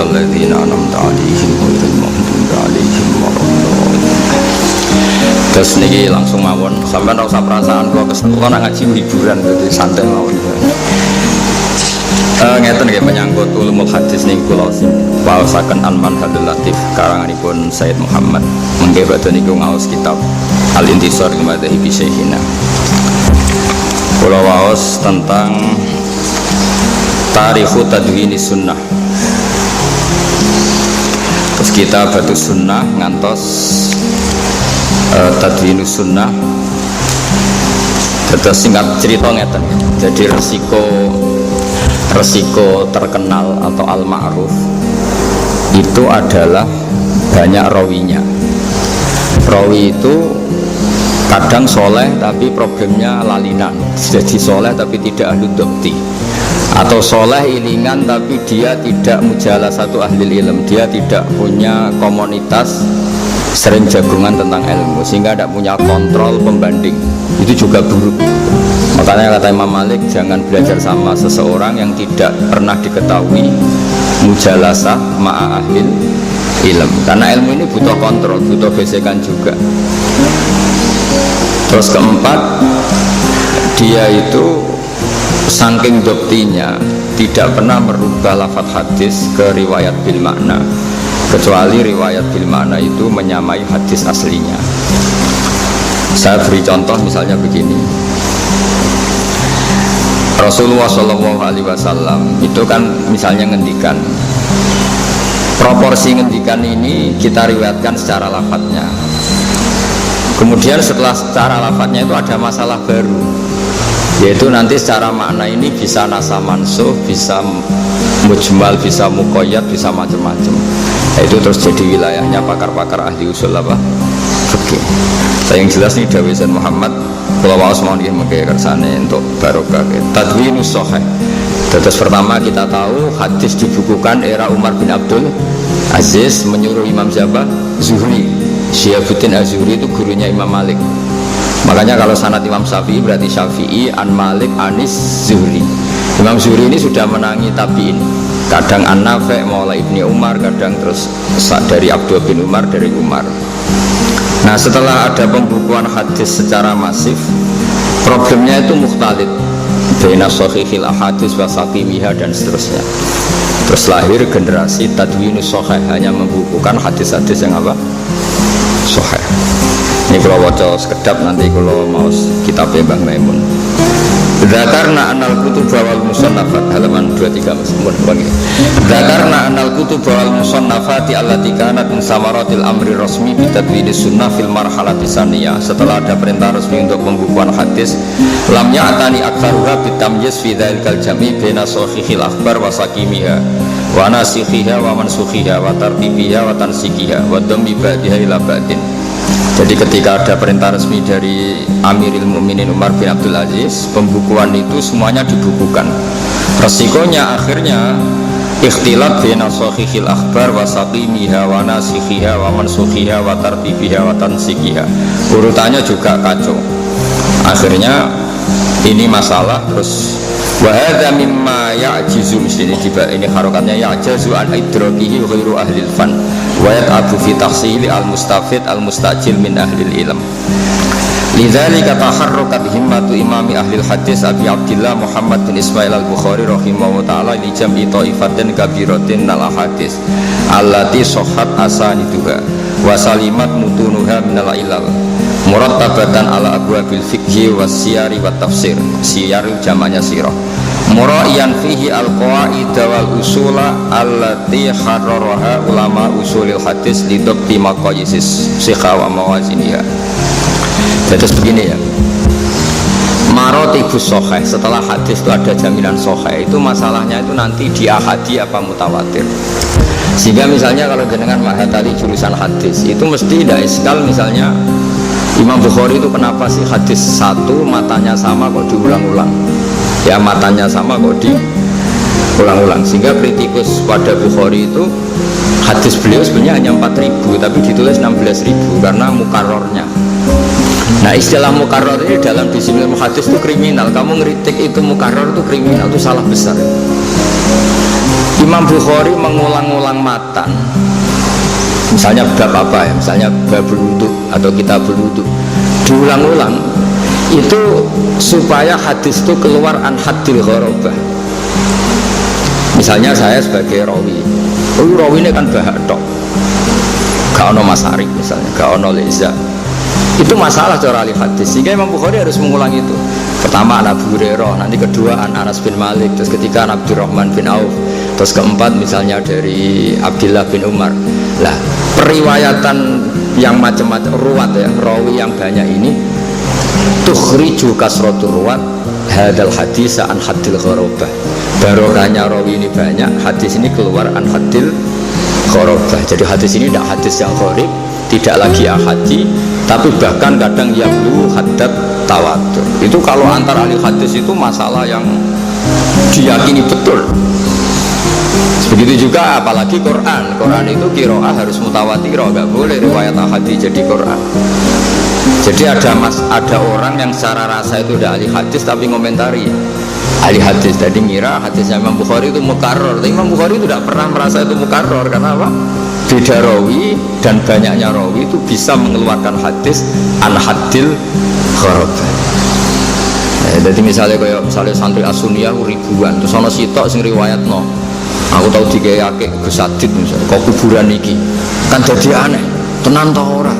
siratal ladzina an'amta 'alaihim ghairil maghdubi 'alaihim waladdallin. Terus niki langsung mawon, sampean ora usah perasaan kok keseluruhan ngaji hiburan dadi santai mawon. Ngeten nggih menyangkut ulumul hadis ning kula waosaken Al-Manhajul Latif karanganipun Sayyid Muhammad. Mengke badhe niku ngaos kitab Al-Intisar li Madzhabi Syekhina. Kula waos tentang Tarikhu Tadwini Sunnah. Terus kita batu sunnah ngantos Tadwinu Sunnah. Terus singkat cerita ngeten. Jadi resiko terkenal atau al-ma'ruf itu adalah banyak rawinya. Rawi itu kadang soleh tapi problemnya lalinan, jadi soleh tapi tidak ahli dokti, atau soleh ilingan tapi dia tidak mujalah satu ahli ilm, dia tidak punya komunitas sering jagungan tentang ilmu sehingga tidak punya kontrol pembanding. Itu juga buruk. Makanya kata Imam Malik, jangan belajar sama seseorang yang tidak pernah diketahui mujalasah ma'a ahlil ilm, karena ilmu ini butuh kontrol, butuh gesekan juga. Terus keempat, dia itu saking doktinya tidak pernah merubah lafadz hadis ke riwayat bil makna, kecuali riwayat bil makna itu menyamai hadis aslinya. Saya beri contoh misalnya begini. Rasulullah SAW itu kan misalnya ngendikan, proporsi ngendikan ini kita riwayatkan secara lafadznya. Kemudian setelah secara lafadznya itu ada masalah baru, yaitu nanti secara makna ini bisa nasa mansuh, bisa mujmal, bisa muqayyad, bisa macam-macam. Itu terus jadi wilayahnya pakar-pakar ahli usul apa? Fikih. Saya yang jelas nih Dawei Sayyid Muhammad kalau waos mau nggih mengke kersane untuk barokah. Tadwinus Shahih. Terus pertama kita tahu hadis dibukukan era Umar bin Abdul Aziz, menyuruh Imam siapa? Zuhri. Syihabuddin Az-Zuhri itu gurunya Imam Malik. Makanya kalau sanad Imam Syafi'i berarti Syafi'i an Malik anis Zuhri. Imam Zuhri ini sudah menangi tabi'in. Kadang An-Nafi' maula Ibni Umar, kadang terus dari Abdul bin Umar, dari Umar. Nah setelah ada pembukuan hadis secara masif, problemnya itu mukhtalid baina shahihil ahadits wa saqimiha dan seterusnya. Terus lahir generasi Tadwinus Shahih, hanya membukukan hadis-hadis yang apa? Shahih. Ini kalau waca sekedap, nanti kalau mau kitabnya Mbah Maimun. Dzakarna anal kutub wal musannafat, halaman 23 Mas. Dzakarna anal kutub wal musannafati allati kanat min samaratil amri rasmi bi tadwinis sunnah fil marhalati saniyah. Setelah ada perintah resmi untuk pembukuan hadis, lam ya'tani aktsaruha bitamyiz fi dzalikal jami' baina sahihil akhbar wa saqimiha wa nasikhiha wa mansukhiha wa tartibiha wa tansikiha wa dhammi ba'diha ila ba'din. Jadi ketika ada perintah resmi dari Amirul Mukminin Umar bin Abdul Aziz, pembukuan itu semuanya dibukukan. Resikonya akhirnya ikhtilat baina sahihil akhbar wa saqimiha wa nasikhiha wa mansukhiha wa tartibiha wa tansikiha. Urutannya juga kacau. Akhirnya ini masalah. Terus wa hadza mimma ya'jizu, ini harokatnya ya'jazu an idrakihi ghairu ahli al-fan wa yat'abu fi tahsili al-mustafid al-mustajil min ahli al-ilm. Lidzalika taharrakat himmatu imami ahli al-hadis Abi Abdillah Muhammad bin Ismail al-Bukhari rahimahullah ta'ala li jam'i ta'ifatin kabiratin al-hadis allati sahhat asaniduha wa salimat mutunuha min al-ilal murattabatan ala abwabil fiqhi was siyari wat tafsir. Siyarul jamanya sirah. Mura'iyan fihi al-qawaid wal usula allati harraraha ulama usulil hadis li dhabti maqayisis sikha wa mawaziniha. Terus begini ya, marotibus sahih, setelah hadis itu ada jaminan sahih, itu masalahnya itu nanti di ahadi apa mutawatir. Sehingga misalnya kalau dengan mahatali jurusan hadis itu mesti tidak iskal, misalnya Imam Bukhari itu kenapa sih hadis satu matanya sama kok diulang-ulang, ya matanya sama kok diulang-ulang, sehingga kritikus pada Bukhari itu hadis beliau sebenarnya hanya 4.000 tapi ditulis 16.000 karena mukarrornya. Nah istilah mukarrar ini dalam disiplin hadis itu kriminal. Kamu ngeritik itu mukarrar itu kriminal, itu salah besar. Imam Bukhari mengulang-ulang matan, misalnya bab apa ya, misalnya bab wudu atau kitabul wudu, diulang-ulang itu supaya hadis itu keluar an haddil gharabah. Misalnya saya sebagai rawi, rawi ini kan bahak tok, gak ono masarik misalnya, gak ono leza, itu masalah cara ahli hadis, sehingga Imam Bukhari harus mengulang itu. Pertama an Abu Hurairah, nanti kedua an Anas bin Malik, terus ketiga an Abdurrahman bin Auf, terus keempat misalnya dari Abdullah bin Umar. Lah periwayatan yang macam-macam ruwat ya, rawi yang banyak ini tukhriju kasratur ruwat hadal hadis an haddil gharabah. Barokahnya rawi ini banyak, hadis ini keluar an haddil gharabah. Jadi hadis ini tidak hadis yang gharib, tidak lagi ahadi, tapi bahkan kadang yang lu haddad tawatur. Itu kalau antara ahli hadis itu masalah yang diyakini betul. Begitu juga apalagi Quran. Quran itu qiraah harus mutawatirah, nggak boleh riwayat ahadi jadi Quran. Jadi ada orang yang secara rasa itu udah ahli hadis tapi ngomentari ahli hadis, jadi ngira hadisnya Imam Bukhari itu mukarrar. Tapi Imam Bukhari itu tidak pernah merasa itu mukarrar. Karena apa? Beda rawi dan banyaknya rawi itu bisa mengeluarkan hadis an haddil gharabah. Jadi misalnya santri As-Sunniyah ribuan, terus ana sitok sing riwayatno, aku tahu digayake Gus Sadid misalnya, kok kuburan iki kan jadi aneh, tenan ta ora?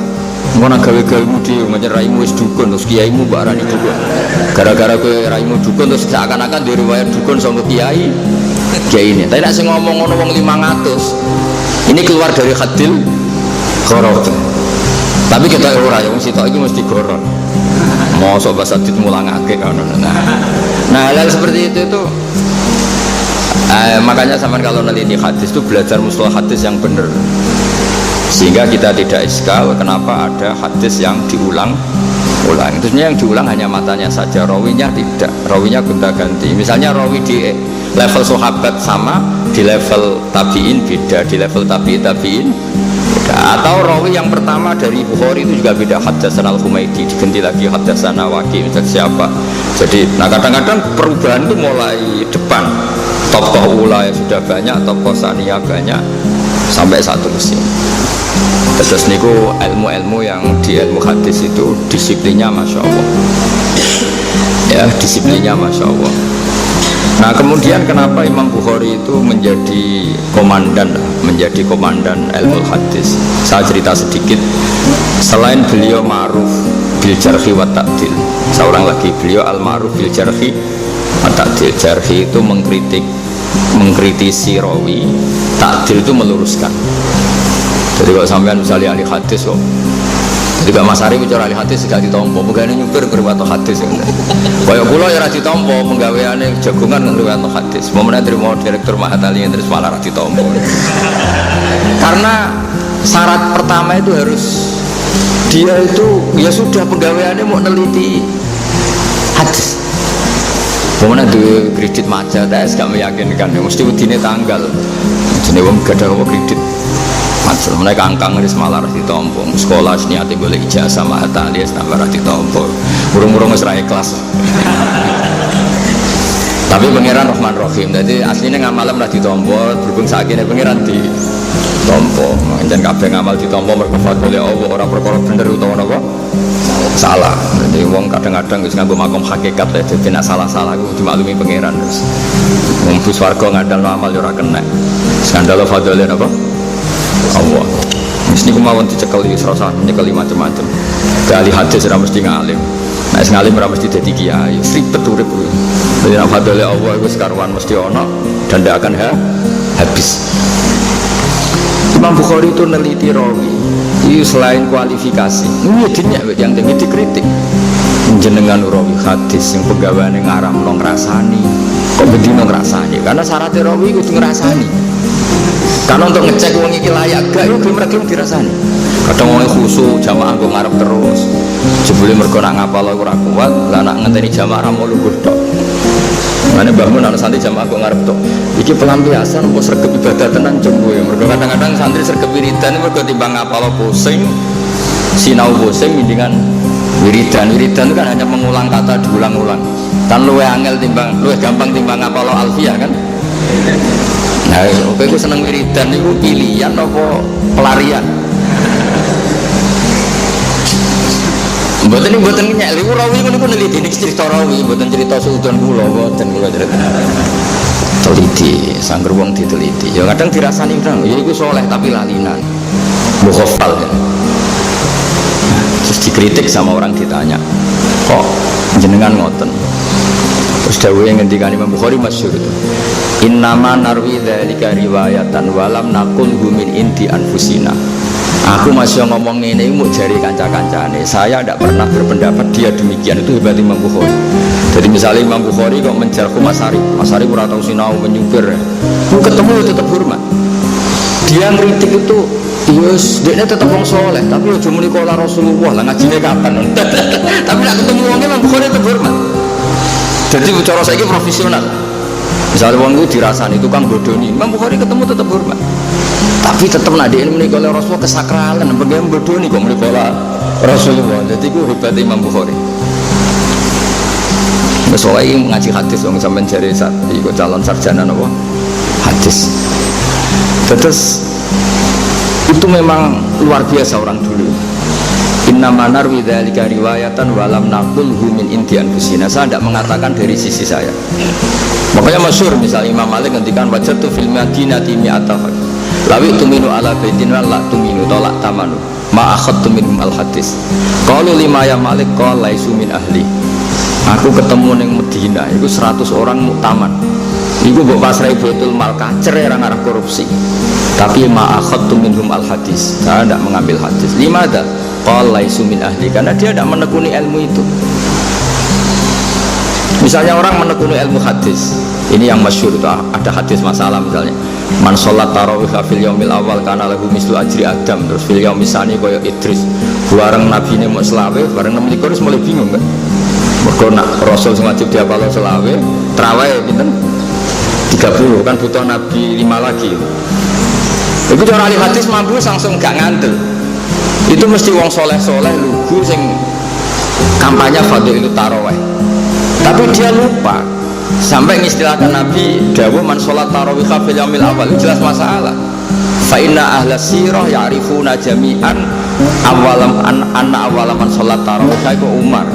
Ngono gawe-gawemu dhewe raimu wis dukun terus kiaimu mbok arani dukun. Gara-gara kowe raimu dukun terus seakan-akan di riwayat dukun sanggo kiai ini. Tapi nek sing ngomong ngono wong 500, ini keluar dari hadil gharabah. Tapi kita ora ya wong sitok iki mesti goron. Mosok bahasa dit mulangake ngono. Nah, hal seperti itu makanya sama kalau neliti hadis itu belajar mustalah hadis yang benar, sehingga kita tidak iskal kenapa ada hadis yang diulang-ulang. Itu yang diulang hanya matanya saja, rawinya tidak, rawinya gonta-ganti. Misalnya rawi di level sahabat sama, di level tabiin beda, di level tabiin beda. Atau rawi yang pertama dari Bukhari itu juga beda, haddatsana al-Humaidi diganti lagi haddatsana Waqi, misalnya siapa. Jadi nah kadang-kadang perubahan itu mulai depan, tokoh ula yang sudah banyak, tokoh saniyah banyak, sampai satu mesin. Terus niku ilmu-ilmu yang di ilmu hadis itu disiplinnya Masya Allah ya, disiplinnya Masya Allah. Nah kemudian kenapa Imam Bukhari itu menjadi komandan ilmu hadis? Saya cerita sedikit. Selain beliau ma'ruf bil jarhi wa ta'dil, seorang lagi beliau al-ma'ruf bil jarhi wa ta'dil. Jarhi itu mengkritisi rawi, ta'dil itu meluruskan. Jadi kalau sampean misalnya ahli hadis kok, jadi Mas Ari bicara ahli hadis gak ditompo, pegawai nyupir berbuat hadis ya. Kayak pulau ya rati tompo, pegawaiannya jagungan berbuat hadis. Momennya terima direktur Mahatali yang terus malah rati tompo. Karena syarat pertama itu harus dia itu ya sudah pegawaiannya mau neliti hadis. Momennya di kredit macet, saya gak meyakinkan, mesti udine tanggal. Jadi gak ada kredit. Maksud mereka angkang di semalar di tompong sekolah niatnya boleh ijazah mahata alias tambah di tompong burung-burung serai kelas. Tapi pangeran Rahman Rahim, jadi aslinya ngamalem lah di tompong berhubung sakitnya pangeran di tompong dan kabeh ngamal di tompong berkefat oleh Allah orang perkara bener utawa apa salah. Jadi wong kadang-kadang wis nganggo makom hakikat ya, jadi nak salah-salah ku dimaklumi pangeran terus wong bus warga ngandal amal yo ora kena skandal fadhole apa Allah. Mesti kemauan dicekel iki serasa nyekeli macam-macam. Ahli hadis ora mesti ngalim. Nek ngalim ora mesti dadi kiai. Ribet urip kuwi. Dadi nek fadhole Allah iku sekaruan mesti ana dan ndak akan habis. Imam Bukhari itu neliti rawi. Itu selain kualifikasi, ini dinyak yang tinggi dikritik. Jenengan rawi hadis yang pegawaiane ngaramno ngrasani. Kok bedino ngrasani? Karena syarat rawi kudu ngrasani. Karena untuk ngecek wong iki layak gak yo gelem dirasani. Kadang wong khusyuk jamaah nggo ngarep terus. Jebule mergo nak ngapal ora kuat, lah nak ngenteni jamaah ra mau lungguh tok. Mane bangun ana santri jamaah nggo ngarep tok. Iki pelampiasan apa sregep ibadah tenan coba ya. Mergo kadang-kadang santri sregep wiridan mergo timbang ngapal pusing, sinau pusing mendingan wiridan. Wiridan itu kan hanya mengulang kata diulang-ulang. Kan luwih angel timbang, luwih gampang timbang ngapal alfiah kan. Nah, oke, aku seneng wiridan itu pilihan apa pelarian? Mboten nyek liku rawi niku neliti niki cerita rawi, mboten cerita suudon kula, mboten kula cerita. Teliti, sangger wong diteliti. Ya kadang dirasani urang, ya iku soleh tapi lalinan. Mukhafal ya. Terus dikritik sama orang ditanya, kok jenengan ngoten? Terus dawuhe ngendikane Imam Bukhari masyhur itu. Innama narwi dzalika riwayatan walam naqul min indi anfusina. Aku masih ngomong ini mau jari kanca-kancane. Saya tidak pernah berpendapat dia demikian. Itu hebat Imam Bukhari. Jadi misalnya Imam Bukhari kok menjarah Mas Arif ora tau sinau menyupir. Ketemu tetap hormat. Dia ngritik itu yes, dia tetap wong soleh, tapi aja muni kala Rasulullah lah ngajine kapan. Tapi nek ketemu wong Imam Bukhari tetap hormat. Jadi cara saiki profesional. Misalnya wong itu dirasani tukang bodoni, Imam Bukhari ketemu tetap hormat. Tapi tetap nak dia muni kala Rasulullah kesakralan, bagaimana bodoni kok muni kala Rasulullah. Jadi itu hebat Imam Bukhari. Soalnya ngaji hadis wong sampean jare iku calon sarjana napa? Hadis. Terus itu memang luar biasa orang dulu. Innama narwi dzalika riwayatan walam naqulhu min indi anfusina. Saya tidak mengatakan dari sisi saya. Makanya masyhur misalnya Imam Malik ngendikan wajatu fil madinati mi'ata lawi tuminu ala baitin wa la tuminu tolak tamanu ma akhadtu minhum al hadis. Qalu lima ya Malik qala laisu min ahli. Aku ketemu ning Medina iku 100 orang muktaman. Iku mbok pasrai Baitul Mal kacer orang arah korupsi. Tapi ma akhadtu minhum al hadis. Saya tidak mengambil hadis. Limada? Qala laisu min ahli, karena dia tidak menekuni ilmu itu. Misalnya orang menekuni ilmu hadis. Ini yang masyhur itu ada hadis masalah misalnya. Man sholat tarawih fil yaumil awal kana lahu mislu ajri Adam, terus fil yaumis tsani kaya Idris. Bareng nabine mau selawe, bareng 6 wis mulai bingung kan. Mergo nak Rasul sing wajib dihafal selawe, tarawih pinten? 30 kan butuh nabi 5 lagi. Itu cara ahli hadis mampu langsung gak ngantel. Itu mesti wong soleh-soleh lugu sing kampanye fadil itu tarawih. Tapi dia lupa sampai mengistilahkan Nabi dawuh man sholat tarawih fil yaumil awal, jelas masalah. Fa inna ahla sirah ya'rifuna jami'an awalam anna awalam man sholat tarawih itu Umar.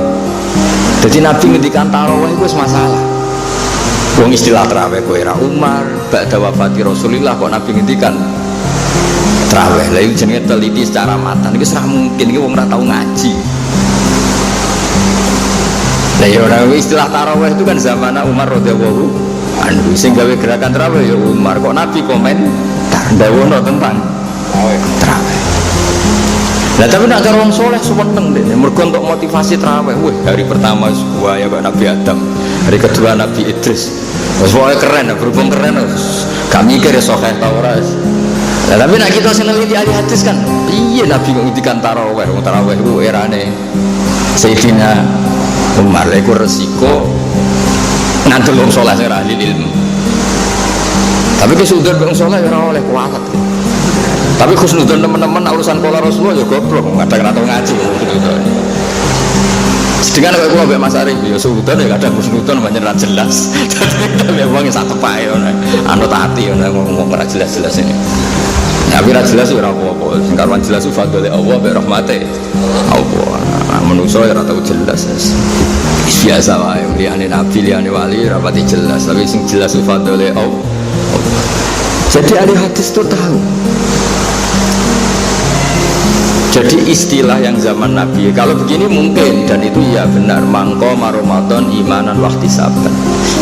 Jadi Nabi ngendikan tarawih itu masalah. Wong istilah tarawih kowe ra Umar, ba'da wafati Rasulillah kok Nabi ngendikan tarawih. Lah iki jenenge teliti secara matan. Iki ora mungkin iki wong ora tau ngaji. Nah ya orang istilah tarawih itu kan zaman Umar radhiyallahu anhu sing gawe gerakan tarawih ya Umar, kok Nabi komentar ndawono tentang tarawih. Nah tapi nak cara wong soleh seneng deh, mergo untuk motivasi tarawih. Wih, hari pertama gua ya kok Nabi Adam, hari kedua Nabi Idris. Wes pokoke keren, berhubung keren gak mikir ya sokeh ta ora. Nah tapi nak kita seneng di ahli hadis kan, iya Nabi ngendikan tarawih, tarawih ku erane Sayyidina Umar. Itu resiko ngantul wong saleh sing ahli ilmu. Tapi kesudon wong saleh ora oleh kualat. Tapi khusnudon teman-teman urusan pola Rasulullah ya goblok, kadang atau ngaji gitu. Sedangkan kalau mbek Mas Arif ya sudon ya kadang khusnudon banyak ra jelas. Tapi wong sak tepak ya anut ati ya ngomong ora jelas-jelas ini. Tapi ra jelas ora apa-apa. Sing karuan jelas fadhole Allah be rahmate Allah. Manusia ya ora tau jelas. Biasa wae liyane nabi liyane wali ora pati jelas, tapi sing jelas fadhole Allah. Jadi ahli hadis itu tahu. Jadi istilah yang zaman Nabi kalau begini mungkin, dan itu ya benar, mangko Ramadan imanan wahtisaban.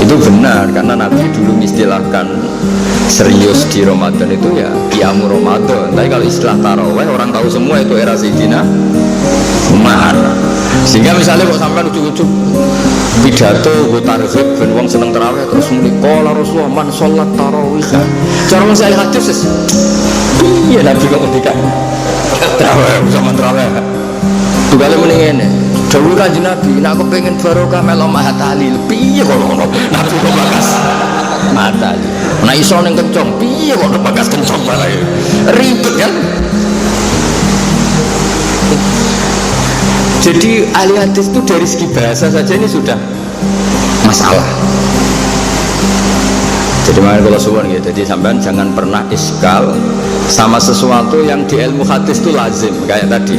Itu benar karena Nabi dulu mengistilahkan serius di Ramadan itu ya qiyamu Ramadan. Tapi kalau istilah tarawih orang tahu semua itu era Sayyidina Umar. Sehingga misalnya kok sampai ujuk-ujuk pidato tarhib ben wong seneng tarawih terus muni qala Rasulullah man sholat tarawih. Cara wong saya hadis iya Nabi kok ngendikan tarawih sama tarawih. Tugale muni ngene. Dawuh Kanjeng Nabi, nek aku pengen barokah melo mahat tahlil. Piye kok ngono? Nabi kok bakas matal. Nek iso ning kencong, piye kok bakas kencong bae. Ribet kan? Jadi ahli hadis itu dari segi bahasa saja ini sudah masalah. Jadi makanya kalau suwun gitu, jadi sampean jangan pernah iskal sama sesuatu yang di ilmu hadis itu lazim. Kayak tadi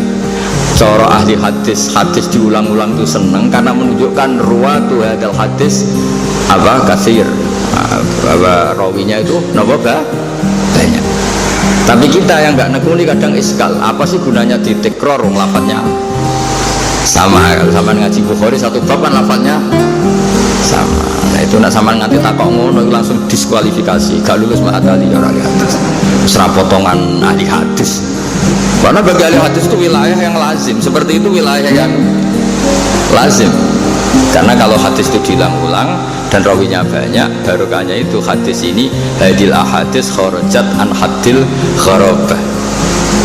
cara ahli hadis, hadis diulang-ulang itu seneng karena menunjukkan ruwatu hadal hadis apa katsir, bahwa rawinya itu napa banyak. Tapi kita yang nggak nekuni kadang iskal, apa sih gunanya ditekror lafadznya sama. Kalau sama ngaji Bukhari satu bab kan lafadznya sama. Nah itu nak sama nganti takok ngono langsung diskualifikasi, gak lulus ma'at ahli hadis. Serap potongan ahli hadis. Karena bagi ahli hadis itu wilayah yang lazim, seperti itu wilayah yang lazim. Karena kalau hadis itu diulang-ulang dan rawinya banyak, barokahnya itu hadis ini hadil ahadis kharajat an hadil kharabah.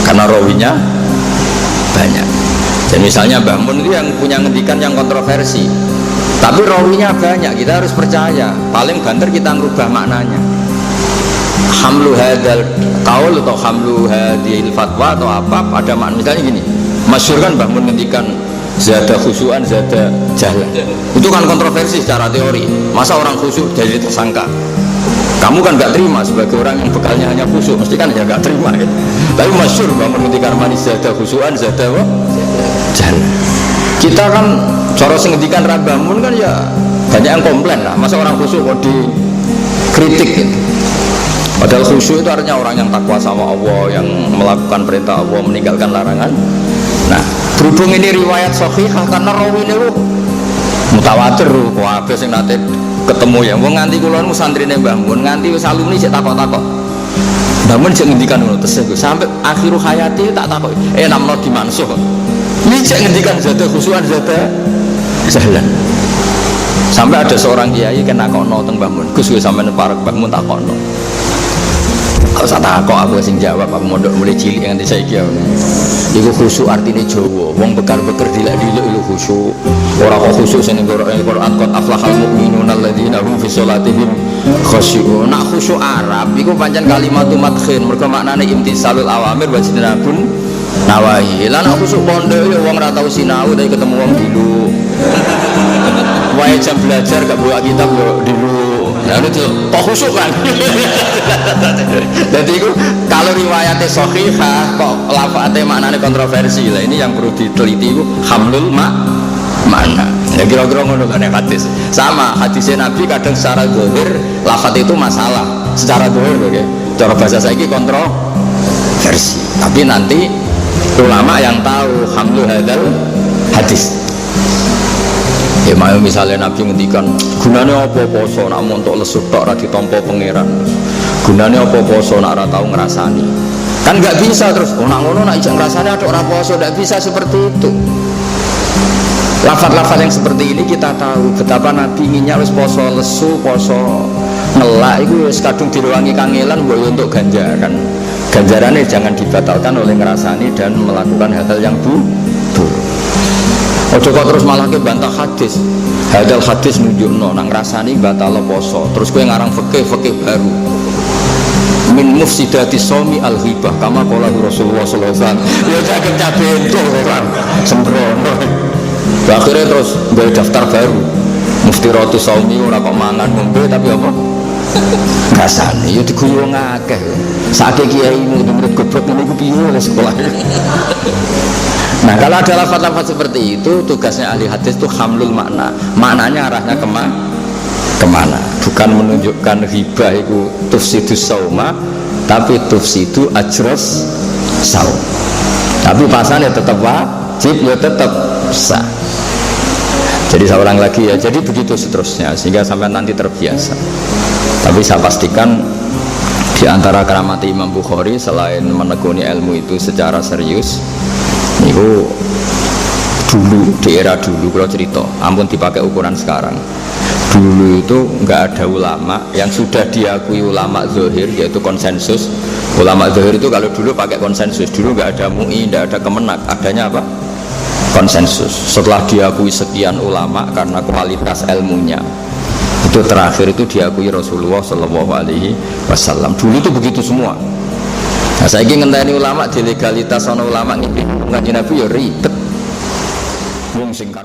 Karena rawinya banyak. Dan misalnya Mbah Mun itu yang punya ngendikan yang kontroversi, tapi rawinya banyak, kita harus percaya. Paling banter kita ngerubah maknanya. Hamlu hadal qaul atau hamlu hadil fatwa atau apa pada makna misalnya gini. Masyhur kan Mbah Mun ngendikan zada khusyuan zada jahlan. Itu kan kontroversi secara teori. Masa orang khusyuk jadi tersangka? Kamu kan nggak terima sebagai orang yang bekalnya hanya khusyuk, mesti kan ya nggak terima ya. Tapi masyhur Mbah Mun ngendikan manis zada khusyuan zada jahlan. Kita kan cara sing ngendikan Mbah Mun kan ya banyak yang komplain lah. Masa orang khusyuk kok dikritik gitu. Padahal khusyuk itu artinya orang yang takwa sama Allah, yang melakukan perintah Allah, meninggalkan larangan. Nah, berhubung ini riwayat sahihah karena rawi ini mutawatir kok habis sing nate ketemu ya. Wong nganti kula nu santrine Mbah Mun, nganti wis alumni sik takok-takok. Mbah Mun sing ngendikan ngono tesih sampai akhiru hayati tak takok. Namno dimansuh. Ini cek ngendikan zada khusyuan zada jahlan. Sampai ada seorang kiai kena kono teng Mbah Mun. Gus wis sampeyan parek Mbah Mun takono. Usah takok aku sing jawab, aku mondok mulai cilik nganti saiki ya. Iku khusyuk artine Jawa. Wong bekar-bekar dilek-dilek iku khusyuk. Ora kok khusyuk sing Quran qad aflahal mu'minuna alladzina hum fi sholatihim khashi'un. Nak khusyuk Arab iku pancen kalimatu madkhin, mergo maknane imtisalul awamir wa jinabun nawahi. Lah nak khusyuk pondok ya wong ora tau sinau tapi ketemu wong dulu. Wae jam belajar gak bawa kitab yo dulu. Nah itu kok khusyuk kan. Jadi itu kalau riwayatnya sahihah kok lafadznya maknanya kontroversi lah, ini yang perlu diteliti itu hamlul makna. Ya kira-kira ngono kan hadis. Sama hadisnya Nabi kadang secara zahir lafadz itu masalah, secara zahir oke. Cara bahasa saya ini kontroversi. Tapi nanti ulama yang tahu hamlul hadal hadis. Ya mau misalnya Nabi ngendikan gunanya apa poso nak montok lesut tok ora ditampa pangeran. Gunanya apa poso nak ora tau ngrasani. Kan enggak bisa terus nak ngono nak ijak ngrasani ada ora poso, enggak bisa seperti itu. Lafaz-lafaz yang seperti ini kita tahu betapa Nabi inginnya wis poso lesu, poso ngelak itu wis kadung diruangi kangelan mbok untuk ganjaran. Ganjarannya jangan dibatalkan oleh ngrasani dan melakukan hal-hal yang buruk. Ojo kok terus malah ke bantah hadis. Hadal hadis nunjukno nang rasani batal poso. Terus kowe ngarang fikih baru. Min mufsidati shaumi al-ghibah kama qala Rasulullah sallallahu alaihi wasallam. Ya jaket cabento kan sembrono. Akhirnya terus gawe daftar baru. Muftiratu shaumi ora kok mangan ngombe tapi apa? Rasane ya diguyu wong akeh. Sakake kiai murid goblok ngene iku piye oleh sekolah. Nah kalau ada lafaz-lafaz seperti itu tugasnya ahli hadis itu hamlul makna, maknanya arahnya kemana, bukan menunjukkan hibah itu tufsidus sauma, tapi tufsidu ajros saum. Tapi pasalnya tetap wajib ya tetap sah. Jadi saya ulang lagi ya, jadi begitu seterusnya sehingga sampai nanti terbiasa. Tapi saya pastikan di antara keramat Imam Bukhari selain menekuni ilmu itu secara serius, itu dulu di era dulu kalau cerita, ampun dipakai ukuran sekarang. Dulu itu nggak ada ulama yang sudah diakui ulama zahir yaitu konsensus. Ulama zahir itu kalau dulu pakai konsensus, dulu nggak ada MUI, nggak ada Kemenak, adanya apa? Konsensus. Setelah diakui sekian ulama karena kualitas ilmunya, itu terakhir itu diakui Rasulullah Shallallahu Alaihi Wasallam. Dulu itu begitu semua. Nah, saya ingin ngenteni ulama di legalitas ono ulama ngintip ngaji Nabi ya ribet. Wong singkat